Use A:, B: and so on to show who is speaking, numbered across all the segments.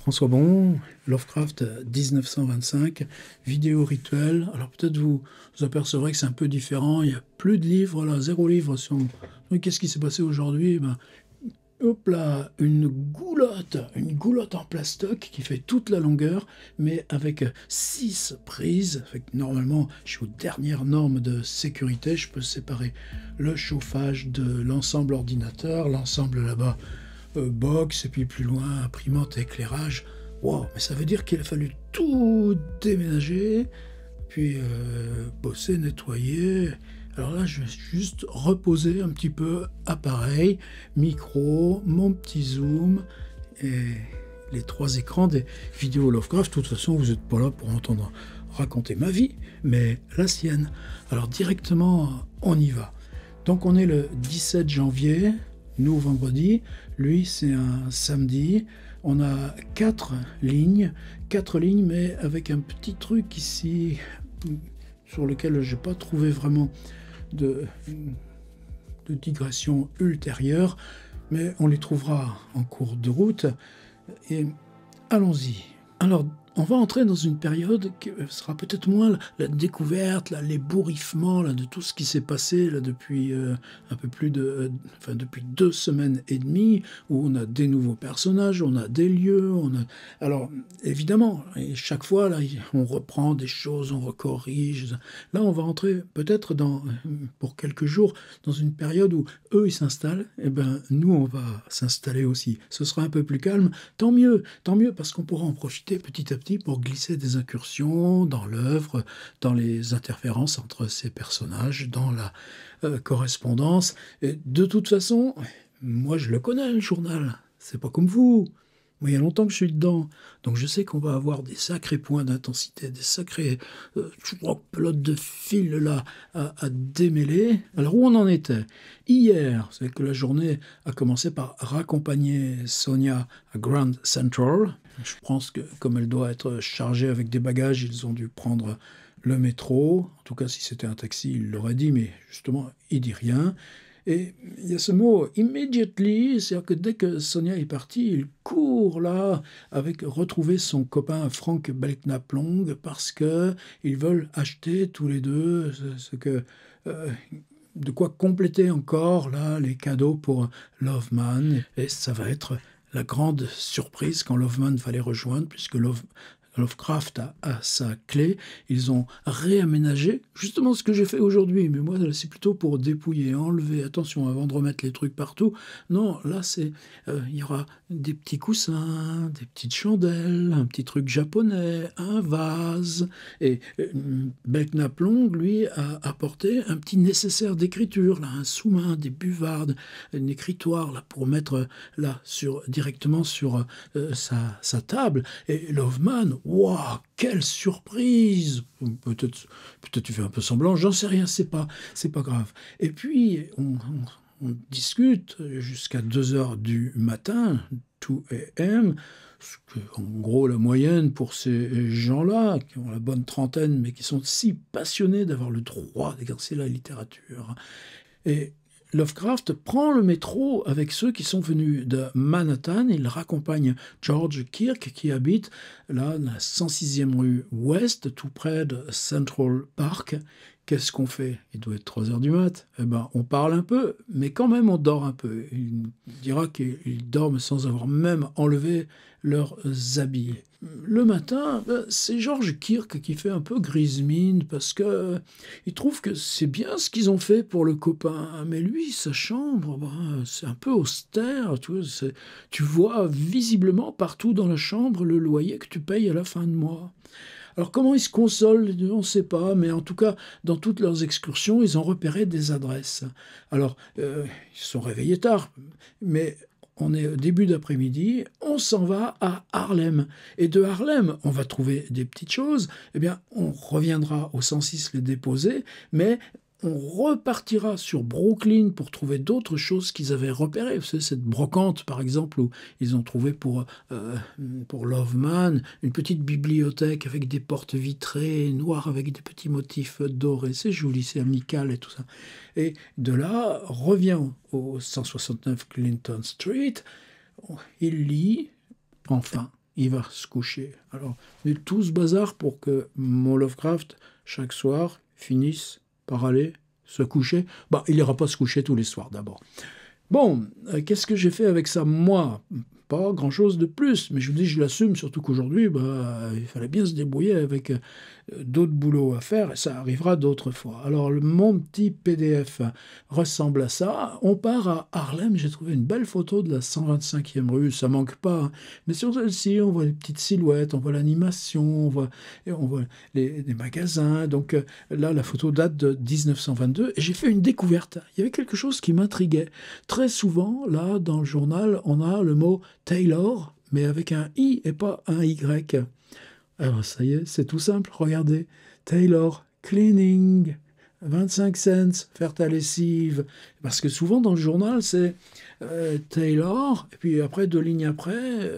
A: François Bon, Lovecraft 1925, vidéo rituel. Alors peut-être vous apercevrez que c'est un peu différent. Il n'y a plus de livres, là, zéro livre sur... Oui, qu'est-ce qui s'est passé aujourd'hui? Ben, hop là, une goulotte en plastoc qui fait toute la longueur, mais avec 6 prises. Fait que normalement, je suis aux dernières normes de sécurité. Je peux séparer le chauffage de l'ensemble ordinateur, l'ensemble là-bas box, et puis plus loin, imprimante et éclairage. Wow, mais ça veut dire qu'il a fallu tout déménager, puis bosser, nettoyer. Alors là, je vais juste reposer un petit peu appareil, micro, mon petit zoom et les 3 écrans des vidéos Lovecraft. De toute façon, vous n'êtes pas là pour entendre raconter ma vie, mais la sienne. Alors directement, on y va. Donc on est le 17 janvier, nous vendredi, lui c'est un samedi. On a 4 lignes, mais avec un petit truc ici sur lequel je n'ai pas trouvé vraiment de digression ultérieure, mais on les trouvera en cours de route. Et allons-y. Alors, on va entrer dans une période qui sera peut-être moins la découverte, l'ébouriffement de tout ce qui s'est passé là, depuis un peu plus de... depuis 2 semaines et demie, où on a des nouveaux personnages, on a des lieux, Alors, évidemment, et chaque fois, là, on reprend des choses, on recorrige. Là, on va entrer peut-être pour quelques jours dans une période où eux, ils s'installent, et ben nous, on va s'installer aussi. Ce sera un peu plus calme, tant mieux, parce qu'on pourra en profiter petit à petit pour glisser des incursions dans l'œuvre, dans les interférences entre ces personnages, dans la correspondance. Et de toute façon, moi je le connais le journal, c'est pas comme vous. Moi, il y a longtemps que je suis dedans, donc je sais qu'on va avoir des sacrés points d'intensité, des sacrés pelotes de fil là à démêler. Alors où on en était? Hier, c'est que la journée a commencé par raccompagner Sonia à Grand Central. Je pense que comme elle doit être chargée avec des bagages, ils ont dû prendre le métro. En tout cas, si c'était un taxi, il l'aurait dit, mais justement, il dit rien. Et il y a ce mot immediately, c'est-à-dire que dès que Sonia est partie, il court là avec retrouver son copain Frank Belknap-Long parce que ils veulent acheter tous les deux de quoi compléter encore là les cadeaux pour Loveman. Et ça va être la grande surprise quand Loveman va les rejoindre, puisque Lovecraft a sa clé. Ils ont réaménagé justement ce que j'ai fait aujourd'hui, mais moi c'est plutôt pour dépouiller, enlever, attention avant de remettre les trucs partout. Non, là il y aura des petits coussins, des petites chandelles, un petit truc japonais, un vase. Et Belknap-Long, lui, a apporté un petit nécessaire d'écriture, là, un sous-main, des buvardes, un écritoire là pour mettre là directement sur sa table. Et Loveman, waouh, quelle surprise! Peut-être tu fais un peu semblant, j'en sais rien, c'est pas grave. Et puis on discute jusqu'à 2 heures du matin, 2 a.m., en gros la moyenne pour ces gens-là, qui ont la bonne trentaine, mais qui sont si passionnés d'avoir le droit d'exercer la littérature. Et Lovecraft prend le métro avec ceux qui sont venus de Manhattan. Il raccompagne George Kirk qui habite là, dans la 106e rue Ouest, tout près de Central Park. Qu'est-ce qu'on fait? Il doit être 3 heures du mat. Eh ben, on parle un peu, mais quand même on dort un peu. Il dira qu'ils dorment sans avoir même enlevé leurs habits. Le matin, c'est George Kirk qui fait un peu grise mine parce que il trouve que c'est bien ce qu'ils ont fait pour le copain, mais lui, sa chambre, c'est un peu austère. Tu vois visiblement partout dans la chambre le loyer que tu payes à la fin de mois. Alors comment ils se consolent, on ne sait pas, mais en tout cas, dans toutes leurs excursions, ils ont repéré des adresses. Alors, ils se sont réveillés tard, mais on est au début d'après-midi, on s'en va à Harlem. Et de Harlem, on va trouver des petites choses. Eh bien, on reviendra au 106 les déposer, mais on repartira sur Brooklyn pour trouver d'autres choses qu'ils avaient repérées. Vous savez, cette brocante, par exemple, où ils ont trouvé pour Loveman une petite bibliothèque avec des portes vitrées noires avec des petits motifs dorés. C'est joli, c'est amical et tout ça. Et de là, revient au 169 Clinton Street. Il lit, enfin, il va se coucher. Alors, on est tout ce bazar pour que mon Lovecraft, chaque soir, finisse par aller se coucher. Bah, il n'ira pas se coucher tous les soirs d'abord. Bon, qu'est-ce que j'ai fait avec ça, moi? Pas grand-chose de plus, mais je vous dis, je l'assume, surtout qu'aujourd'hui, il fallait bien se débrouiller avec d'autres boulots à faire, et ça arrivera d'autres fois. Alors, mon petit PDF ressemble à ça. On part à Harlem, j'ai trouvé une belle photo de la 125e rue, ça manque pas, hein. Mais sur celle-ci, on voit les petites silhouettes, on voit l'animation, on voit les magasins. Donc là, la photo date de 1922, et j'ai fait une découverte. Il y avait quelque chose qui m'intriguait. Très souvent, là, dans le journal, on a le mot Taylor, mais avec un I et pas un Y. Alors ça y est, c'est tout simple, regardez. Taylor, cleaning, 25 cents, faire ta lessive. Parce que souvent dans le journal, c'est Taylor, et puis après, 2 lignes après,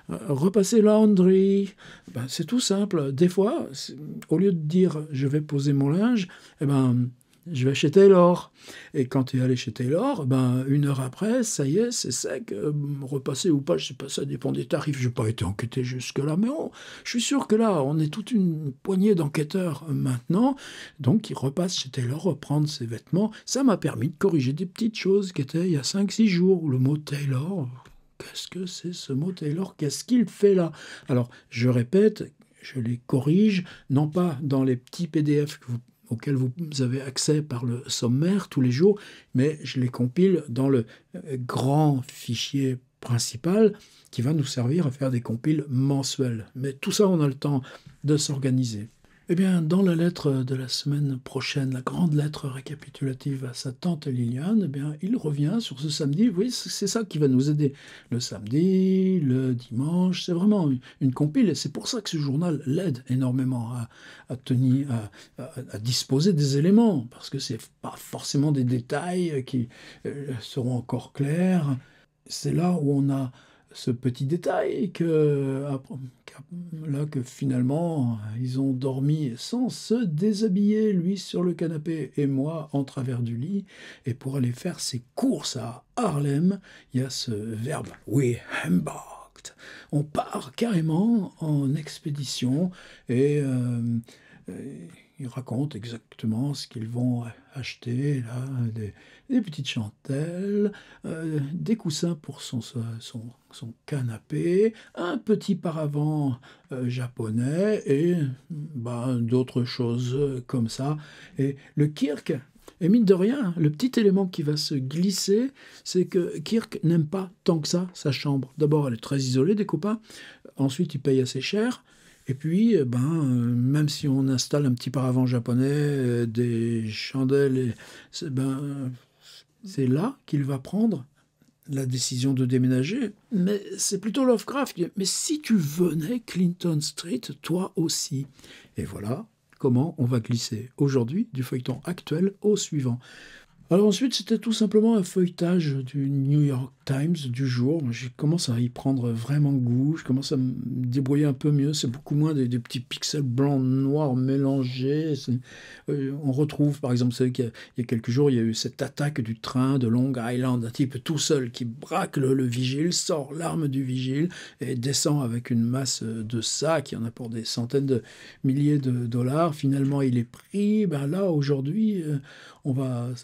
A: repasser laundry. Ben, c'est tout simple. Des fois, au lieu de dire je vais poser mon linge, eh ben, je vais chez Taylor. Et quand tu es allé chez Taylor, ben, 1 heure après, ça y est, c'est sec. Repasser ou pas, je sais pas, ça dépend des tarifs. Je n'ai pas été enquêté jusque-là, mais je suis sûr que là, on est toute une poignée d'enquêteurs maintenant. Donc, ils repassent chez Taylor, reprendre ses vêtements. Ça m'a permis de corriger des petites choses qui étaient il y a 5-6 jours. Le mot Taylor, qu'est-ce que c'est ce mot Taylor? Qu'est-ce qu'il fait là? Alors, je répète, je les corrige, non pas dans les petits PDF auxquels vous avez accès par le sommaire tous les jours, mais je les compile dans le grand fichier principal qui va nous servir à faire des compiles mensuels. Mais tout ça, on a le temps de s'organiser. Eh bien, dans la lettre de la semaine prochaine, la grande lettre récapitulative à sa tante Liliane, eh bien, il revient sur ce samedi. Vous voyez, c'est ça qui va nous aider. Le samedi, le dimanche, c'est vraiment une compile. Et c'est pour ça que ce journal l'aide énormément à disposer des éléments. Parce que ce n'est pas forcément des détails qui seront encore clairs. C'est là où on a ce petit détail que finalement ils ont dormi sans se déshabiller, lui sur le canapé et moi en travers du lit. Et pour aller faire ses courses à Harlem, il y a ce verbe we embarked. On part carrément en expédition et ils racontent exactement ce qu'ils vont acheter, là, des petites chantelles, des coussins pour son canapé, un petit paravent japonais et d'autres choses comme ça. Et le Kirk, et mine de rien, le petit élément qui va se glisser, c'est que Kirk n'aime pas tant que ça sa chambre. D'abord, elle est très isolée des copains. Ensuite, il paye assez cher. Et puis, même si on installe un petit paravent japonais, des chandelles, c'est là qu'il va prendre la décision de déménager. Mais c'est plutôt Lovecraft. Mais si tu venais Clinton Street, toi aussi. Et voilà comment on va glisser aujourd'hui du feuilleton actuel au suivant. Alors ensuite, c'était tout simplement un feuilletage du New York Times du jour. Je commence à y prendre vraiment goût, je commence à me débrouiller un peu mieux. C'est beaucoup moins des petits pixels blancs, noirs mélangés. On retrouve, par exemple, il y a quelques jours, il y a eu cette attaque du train de Long Island, un type tout seul qui braque le vigile, sort l'arme du vigile et descend avec une masse de sacs. Il y en a pour des centaines de milliers de dollars. Finalement, il est pris. Là, aujourd'hui, on va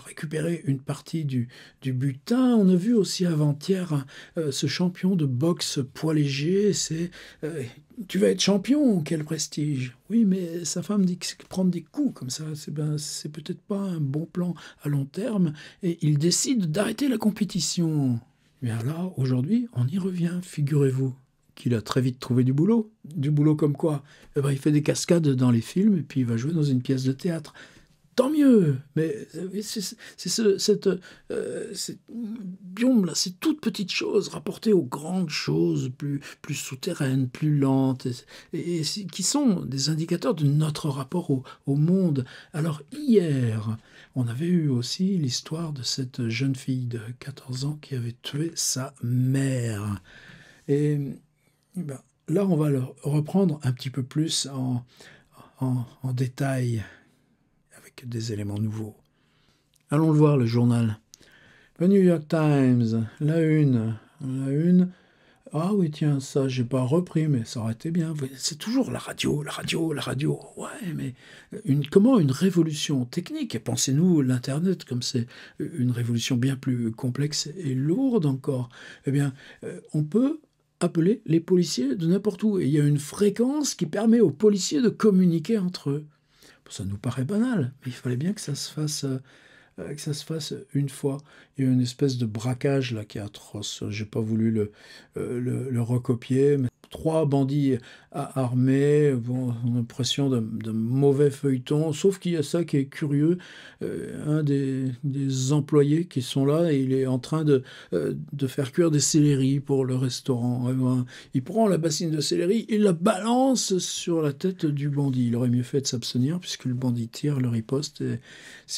A: récupérer une partie du butin. On a vu aussi avant-hier ce champion de boxe poids léger. Tu vas être champion, quel prestige. Oui, mais sa femme dit que prendre des coups comme ça, c'est peut-être pas un bon plan à long terme. Et il décide d'arrêter la compétition. Bien là, aujourd'hui, on y revient, figurez-vous qu'il a très vite trouvé du boulot. Du boulot comme quoi? Il fait des cascades dans les films et puis il va jouer dans une pièce de théâtre. Tant mieux, mais cette biome-là, ces toutes petites choses rapportées aux grandes choses plus souterraines, plus lentes, et qui sont des indicateurs de notre rapport au monde. Alors hier, on avait eu aussi l'histoire de cette jeune fille de 14 ans qui avait tué sa mère. Et là, on va le reprendre un petit peu plus en détail, des éléments nouveaux. Allons le voir, le journal. Le New York Times, la une. Ah oui, tiens, ça, j'ai pas repris, mais ça aurait été bien. C'est toujours la radio, la radio, la radio. Ouais, mais comment une révolution technique? Et pensez-nous, l'Internet, comme c'est une révolution bien plus complexe et lourde encore. Eh bien, on peut appeler les policiers de n'importe où. Et il y a une fréquence qui permet aux policiers de communiquer entre eux. Bon, ça nous paraît banal, mais il fallait bien que ça se fasse une fois. Il y a une espèce de braquage là qui est atroce. J'ai pas voulu le recopier, mais trois bandits armés, bon, on a l'impression de mauvais feuilleton, sauf qu'il y a ça qui est curieux. Un des employés qui sont là, et il est en train de faire cuire des céleris pour le restaurant. Eh ben, il prend la bassine de céleri, il la balance sur la tête du bandit. Il aurait mieux fait de s'abstenir, puisque le bandit tire, le riposte, et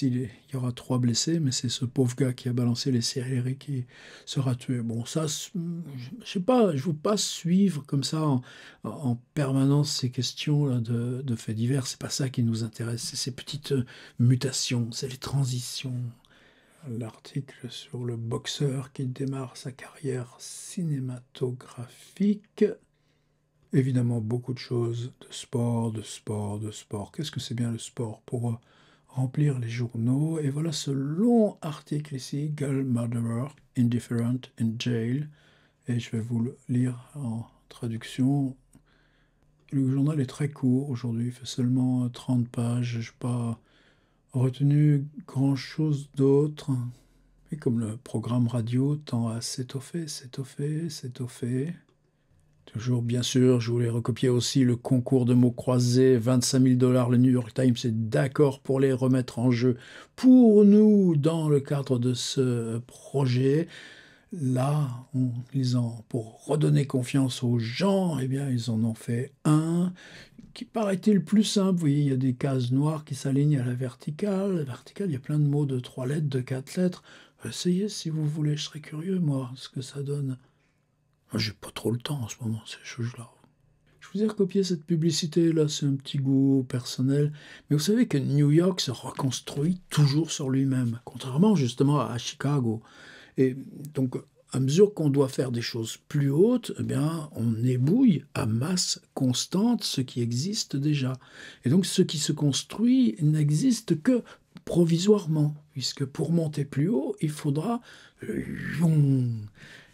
A: il y aura 3 blessés, mais c'est ce pauvre gars qui a balancé les céleri qui sera tué. Bon, ça, je sais pas, je veux pas suivre comme ça en permanence ces questions-là de faits divers. C'est pas ça qui nous intéresse, c'est ces petites mutations, c'est les transitions. L'article sur le boxeur qui démarre sa carrière cinématographique. Évidemment, beaucoup de choses, de sport, de sport, de sport. Qu'est-ce que c'est bien le sport pour remplir les journaux? Et voilà ce long article ici, Girl Murderer, Indifferent in Jail. Et je vais vous le lire en traduction. Le journal est très court aujourd'hui, il fait seulement 30 pages. Je n'ai pas retenu grand-chose d'autre. Et comme le programme radio tend à s'étoffer, s'étoffer, s'étoffer. Toujours, bien sûr, je voulais recopier aussi le concours de mots croisés, 25 000 $. Le New York Times est d'accord pour les remettre en jeu pour nous dans le cadre de ce projet. Là, pour redonner confiance aux gens, eh bien, ils en ont fait un qui paraît-il plus simple. Vous voyez, il y a des cases noires qui s'alignent à la verticale. La verticale, il y a plein de mots de 3 lettres, de 4 lettres. Essayez si vous voulez, je serais curieux, moi, ce que ça donne. Moi, j'ai pas trop le temps en ce moment, ces choses-là. Je vous ai recopié cette publicité-là, c'est un petit goût personnel. Mais vous savez que New York se reconstruit toujours sur lui-même, contrairement justement à Chicago. Et donc, à mesure qu'on doit faire des choses plus hautes, eh bien, on ébouille à masse constante ce qui existe déjà. Et donc, ce qui se construit n'existe que provisoirement, puisque pour monter plus haut, il faudra...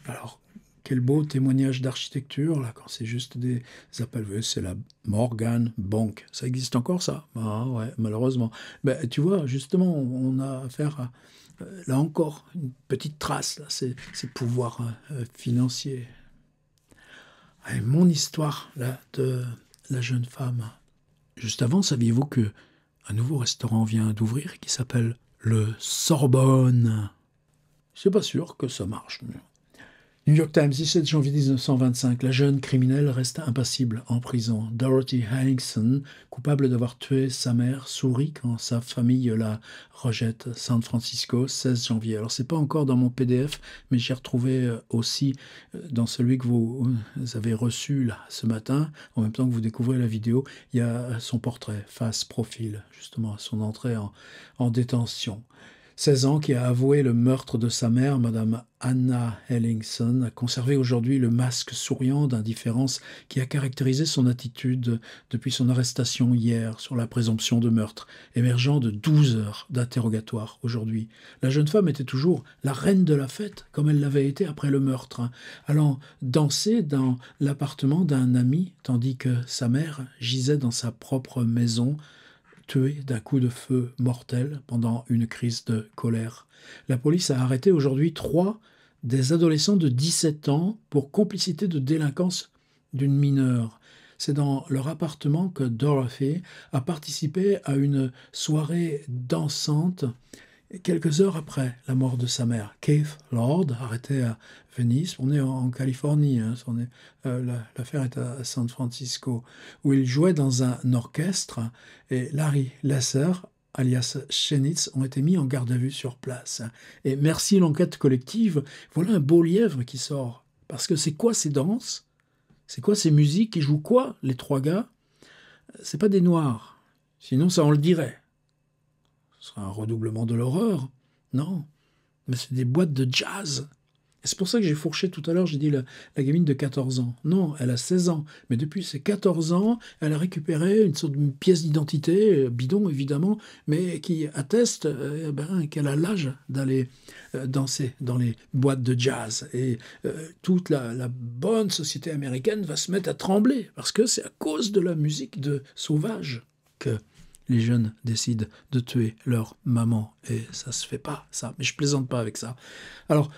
A: Alors, quel beau témoignage d'architecture, là, quand c'est juste des appels. C'est la Morgan Bank. Ça existe encore, ça? Ah ouais, malheureusement. Ben, tu vois, justement, on a affaire à, là encore, une petite trace, là, ces pouvoirs financiers. Et mon histoire, là, de la jeune femme. Juste avant, saviez-vous que un nouveau restaurant vient d'ouvrir qui s'appelle le Sorbonne? C'est pas sûr que ça marche. New York Times, 17 janvier 1925. La jeune criminelle reste impassible en prison. Dorothy Henningsen, coupable d'avoir tué sa mère, sourit quand sa famille la rejette. San Francisco, 16 janvier. Alors, c'est pas encore dans mon PDF, mais j'ai retrouvé aussi dans celui que vous avez reçu là, ce matin, en même temps que vous découvrez la vidéo, il y a son portrait, face, profil, justement, à son entrée en détention. 16 ans, qui a avoué le meurtre de sa mère, Madame Anna Henningsen, a conservé aujourd'hui le masque souriant d'indifférence qui a caractérisé son attitude depuis son arrestation hier sur la présomption de meurtre, émergeant de 12 heures d'interrogatoire aujourd'hui. La jeune femme était toujours la reine de la fête, comme elle l'avait été après le meurtre, allant danser dans l'appartement d'un ami, tandis que sa mère gisait dans sa propre maison, tué d'un coup de feu mortel pendant une crise de colère. La police a arrêté aujourd'hui 3 des adolescents de 17 ans pour complicité de délinquance d'une mineure. C'est dans leur appartement que Dorothy a participé à une soirée dansante quelques heures après la mort de sa mère. Keith Lord, arrêté à Venise, on est en Californie, hein, l'affaire est à San Francisco, où il jouait dans un orchestre, et Larry Lesser, alias Shenitz, ont été mis en garde à vue sur place. Et merci l'enquête collective, voilà un beau lièvre qui sort. Parce que c'est quoi ces danses? C'est quoi ces musiques? Ils jouent quoi, les 3 gars? C'est pas des noirs. Sinon, ça on le dirait. Ce serait un redoublement de l'horreur. Non, mais c'est des boîtes de jazz. Et c'est pour ça que j'ai fourché tout à l'heure, j'ai dit la gamine de 14 ans. Non, elle a 16 ans. Mais depuis ses 14 ans, elle a récupéré une sorte de pièce d'identité, bidon évidemment, mais qui atteste qu'elle a l'âge d'aller danser dans les boîtes de jazz. Et toute la bonne société américaine va se mettre à trembler, parce que c'est à cause de la musique de Sauvage que les jeunes décident de tuer leur maman. Et ça se fait pas, ça. Mais je plaisante pas avec ça. Alors,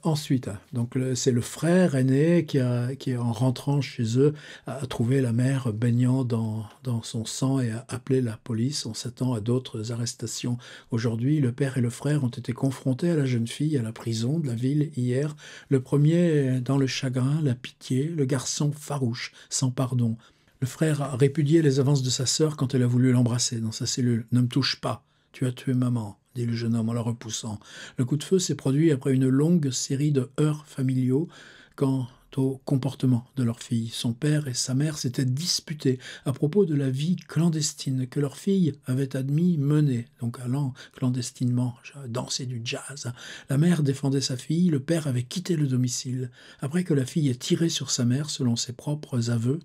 A: ensuite, donc c'est le frère aîné qui, en rentrant chez eux, a trouvé la mère baignant dans son sang et a appelé la police. On s'attend à d'autres arrestations. Aujourd'hui, le père et le frère ont été confrontés à la jeune fille à la prison de la ville hier. Le premier dans le chagrin, la pitié, le garçon farouche, sans pardon. Le frère a répudié les avances de sa sœur quand elle a voulu l'embrasser dans sa cellule. « Ne me touche pas, tu as tué maman », dit le jeune homme en la repoussant. Le coup de feu s'est produit après une longue série de heurts familiaux quant au comportement de leur fille. Son père et sa mère s'étaient disputés à propos de la vie clandestine que leur fille avait admis mener, donc allant clandestinement danser du jazz. La mère défendait sa fille, le père avait quitté le domicile. Après que la fille ait tiré sur sa mère, selon ses propres aveux,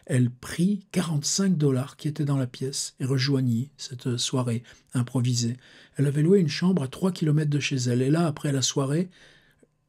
A: elle prit 45 $ qui étaient dans la pièce et rejoignit cette soirée improvisée. Elle avait loué une chambre à 3 kilomètres de chez elle. Et là, après la soirée,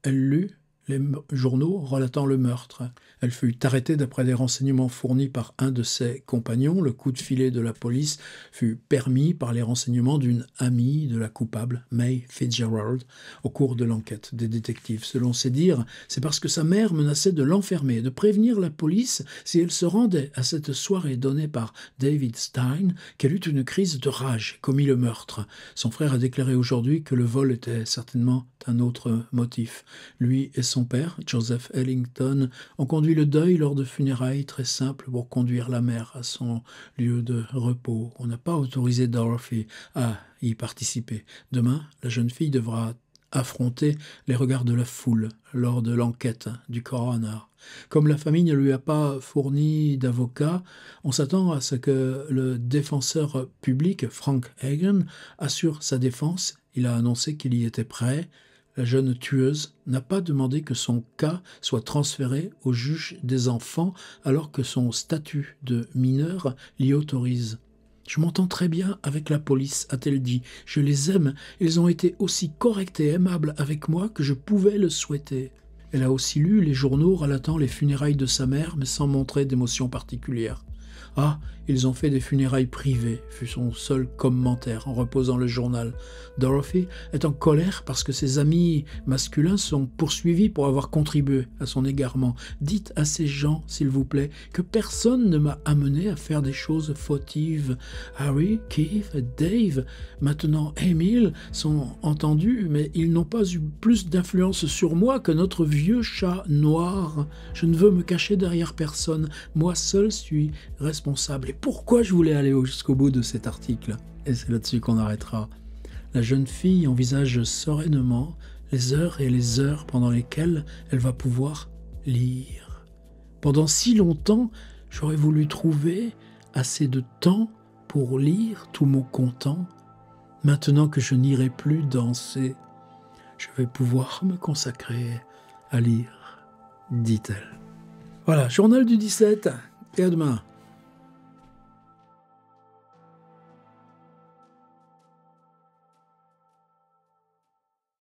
A: elle lut les journaux relatant le meurtre. Elle fut arrêtée d'après des renseignements fournis par un de ses compagnons. Le coup de filet de la police fut permis par les renseignements d'une amie de la coupable, May Fitzgerald, au cours de l'enquête des détectives. Selon ses dires, c'est parce que sa mère menaçait de l'enfermer, de prévenir la police si elle se rendait à cette soirée donnée par David Stein, qu'elle eut une crise de rage et commit le meurtre. Son frère a déclaré aujourd'hui que le vol était certainement un autre motif. Lui et son père, Joseph Ellington, ont conduit le deuil lors de funérailles très simples pour conduire la mère à son lieu de repos. On n'a pas autorisé Dorothy à y participer. Demain, la jeune fille devra affronter les regards de la foule lors de l'enquête du coroner. Comme la famille ne lui a pas fourni d'avocat, on s'attend à ce que le défenseur public, Frank Hagen, assure sa défense. Il a annoncé qu'il y était prêt. La jeune tueuse n'a pas demandé que son cas soit transféré au juge des enfants alors que son statut de mineur l'y autorise. « Je m'entends très bien avec la police », a-t-elle dit. « Je les aime. Ils ont été aussi corrects et aimables avec moi que je pouvais le souhaiter. » Elle a aussi lu les journaux relatant les funérailles de sa mère, mais sans montrer d'émotion particulière. « Ah, ils ont fait des funérailles privées », fut son seul commentaire en reposant le journal. Dorothy est en colère parce que ses amis masculins sont poursuivis pour avoir contribué à son égarement. « Dites à ces gens, s'il vous plaît, que personne ne m'a amené à faire des choses fautives. Harry, Keith et Dave, maintenant Emile, sont entendus, mais ils n'ont pas eu plus d'influence sur moi que notre vieux chat noir. Je ne veux me cacher derrière personne. Moi seul suis responsable. » Et pourquoi je voulais aller jusqu'au bout de cet article? Et c'est là-dessus qu'on arrêtera. La jeune fille envisage sereinement les heures et les heures pendant lesquelles elle va pouvoir lire. Pendant si longtemps, j'aurais voulu trouver assez de temps pour lire tout mon content. Maintenant que je n'irai plus danser, je vais pouvoir me consacrer à lire, dit-elle. Voilà, journal du 17, et à demain.